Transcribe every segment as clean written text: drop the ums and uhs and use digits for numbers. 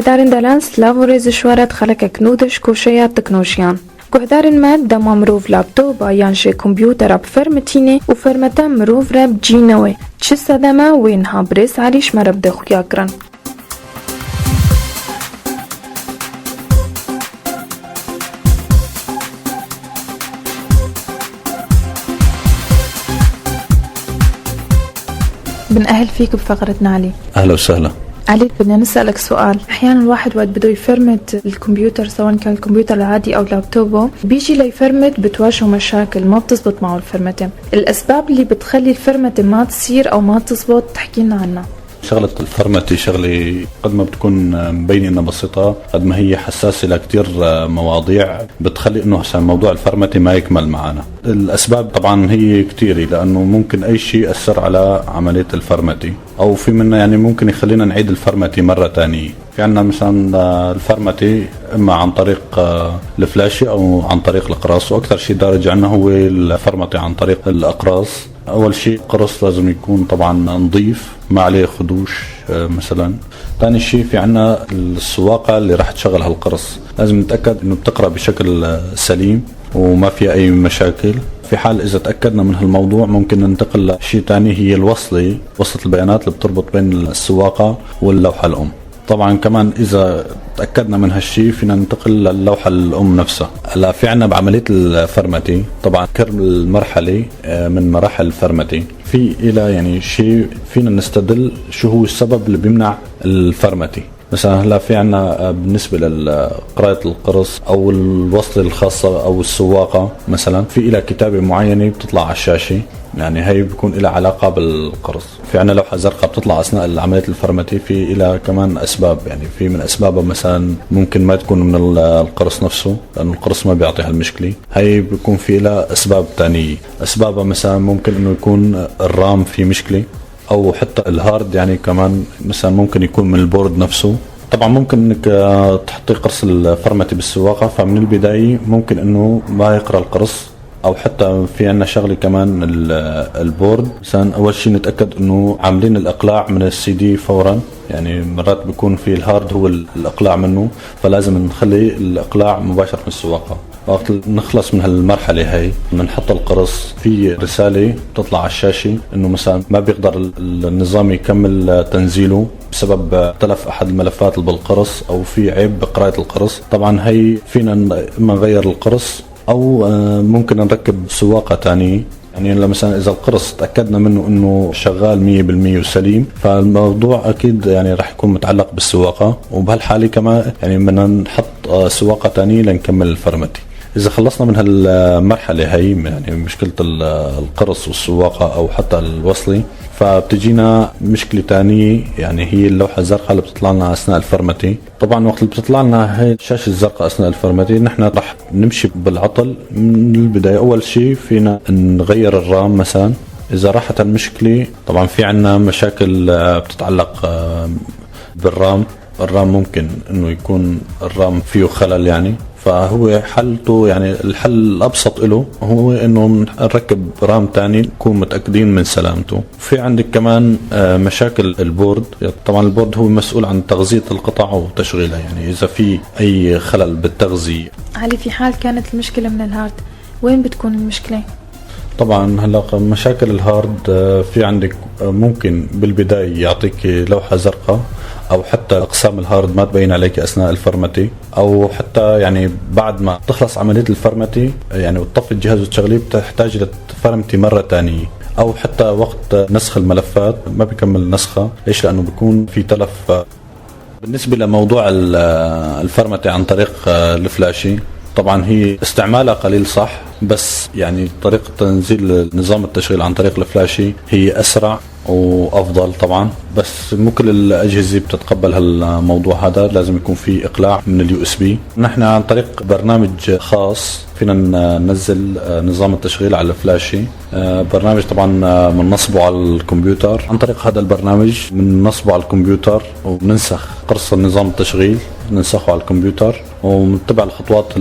Gohdarindalan Slavorez şwaret xelekek nû diş koşeya teknolojiyan. Guhdarên me dema mirov laptopa yan jî kompûtera bi fermetînê û fermeta mirov re bi cîna wê. Çi sedeme wê niha birêz herîş me re bi dexuya kirin. بنأهل فيك بفقرتنا علي. أهلا وسهلا. علي بدنا نسألك سؤال. أحيانا الواحد وقت بده يفرمت الكمبيوتر سواء كان الكمبيوتر العادي أو لابتوبه بيجي ليفرمت بتواجهه مشاكل ما بتزبط معه الفرمتة. الأسباب اللي بتخلي الفرمتة ما تصير أو ما تزبط تحكي لنا عنها. شغلة الفرمتة شغلة قد ما بتكون مبينة انها بسيطة قد ما هي حساسة لكتير مواضيع بتخلي انه عشان موضوع الفرمتة ما يكمل معنا. الاسباب طبعا هي كتيرة لانه ممكن اي شيء يأثر على عملية الفرمتة او في منها يعني ممكن يخلينا نعيد الفرمتة مرة تانية. في عنا مثلا الفرمتة اما عن طريق الفلاشة او عن طريق الاقراص، واكثر شيء دارج عنا هو الفرمتة عن طريق الاقراص. اول شيء القرص لازم يكون طبعا نظيف ما عليه خدوش مثلا. ثاني شيء في عنا السواقة اللي راح تشغل هالقرص لازم نتأكد انه بتقرأ بشكل سليم وما في اي مشاكل. في حال اذا تأكدنا من هالموضوع ممكن ننتقل لشيء ثاني هي وصلة البيانات اللي بتربط بين السواقة واللوحة الام. طبعا كمان اذا تأكدنا من هالشيء فينا ننتقل للوحة الام نفسها. هلا في عنا بعملية الفرمتة طبعا كل مرحلة من مراحل الفرمتة في إلى يعني شيء فينا نستدل شو هو السبب اللي بيمنع الفرمتة. مثلا هلا في عنا بالنسبة لقراءة القرص أو الوصلة الخاصة أو السواقة مثلا في إلى كتابة معينة بتطلع على الشاشة، يعني هي بيكون لها علاقة بالقرص. في عنا لوحة زرقاء بتطلع أثناء عملية الفرمتة في إلى كمان أسباب، يعني في من أسبابها مثلا ممكن ما تكون من القرص نفسه لأنه القرص ما بيعطي هالمشكلة. هي بيكون في لها أسباب تانية. أسبابها مثلا ممكن إنه يكون الرام في مشكلة أو حتى الهارد، يعني كمان مثلا ممكن يكون من البورد نفسه. طبعا ممكن انك تحطي قرص الفرمتة بالسواقة فمن البداية ممكن انه ما يقرأ القرص، او حتى في عنا شغله كمان البورد. مثلا اول شيء نتاكد انه عاملين الاقلاع من السي دي فورا، يعني مرات بيكون في الهارد هو الاقلاع منه فلازم نخلي الاقلاع مباشره من السواقه. وقت نخلص من هالمرحله هي بنحط القرص في رساله بتطلع على الشاشه انه مثلا ما بيقدر النظام يكمل تنزيله بسبب تلف احد الملفات اللي بالقرص او في عيب بقراءه القرص. طبعا هي فينا اما نغير القرص او ممكن نركب سواقة تانية. يعني مثلا اذا القرص تأكدنا منه انه شغال 100% وسليم فالموضوع اكيد يعني راح يكون متعلق بالسواقة، وبهالحالة كمان يعني بدنا نحط سواقة تانية لنكمل الفرمتة. إذا خلصنا من هالمرحلة هي يعني مشكلة القرص والسواقة أو حتى الوصلة فبتجينا مشكلة تانية، يعني هي اللوحة الزرقاء اللي بتطلع لنا أثناء الفرمتة. طبعا وقت اللي بتطلع لنا هي الشاشة الزرقاء أثناء الفرمتة نحن رح نمشي بالعطل من البداية. أول شيء فينا نغير الرام مثلا إذا راحت المشكلة. طبعا في عنا مشاكل بتتعلق بالرام. الرام ممكن إنه يكون الرام فيه خلل، يعني فهو حلته يعني الحل الأبسط له هو إنه نركب رام تاني نكون متأكدين من سلامته. في عندك كمان مشاكل البورد. طبعا البورد هو مسؤول عن تغذية القطع وتشغيلها، يعني إذا في أي خلل بالتغذية. علي في حال كانت المشكلة من الهارد وين بتكون المشكلة؟ طبعا هلا مشاكل الهارد في عندك ممكن بالبداية يعطيك لوحة زرقاء او حتى اقسام الهارد ما تبين عليك اثناء الفرمتة، او حتى يعني بعد ما تخلص عملية الفرمتة يعني وتطفي الجهاز وتشغليه بتحتاج لتفرمتي مرة تانية، او حتى وقت نسخ الملفات ما بيكمل نسخة. ليش؟ لانه بيكون في تلف. بالنسبة لموضوع الفرمتة عن طريق الفلاشي طبعا هي استعمالها قليل صح، بس يعني طريقة تنزيل نظام التشغيل عن طريق الفلاشي هي أسرع وأفضل طبعا، بس مو كل الأجهزة بتتقبل هالموضوع هذا. لازم يكون في إقلاع من اليو اس بي. نحن عن طريق برنامج خاص فينا ننزل نظام التشغيل على الفلاشي. برنامج طبعا بننصبه على الكمبيوتر. عن طريق هذا البرنامج بننصبه على الكمبيوتر وبننسخ قرص نظام التشغيل، ننسخه على الكمبيوتر ونتبع الخطوات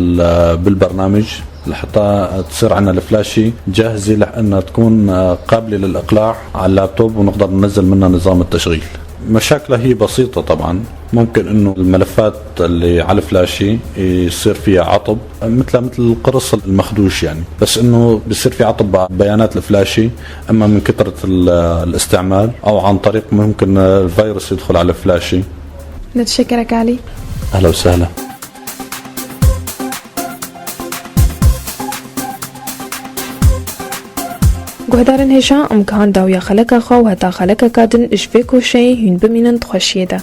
بالبرنامج لحتى تصير عنا الفلاشي جاهزة لأنها تكون قابلة للإقلاع على اللابتوب ونقدر ننزل منها نظام التشغيل. مشاكلها هي بسيطة طبعا. ممكن انه الملفات اللي على الفلاشة يصير فيها عطب مثل القرص المخدوش يعني، بس انه بيصير في عطب بيانات الفلاشة، اما من كثرة الاستعمال او عن طريق ممكن الفيروس يدخل على الفلاشة. نتشكرك علي. اهلا وسهلا. گوهدارن هجا ام کهان داویا خلک خو و تا خلک کادن اش بکو شی هن بمینن تخشیده.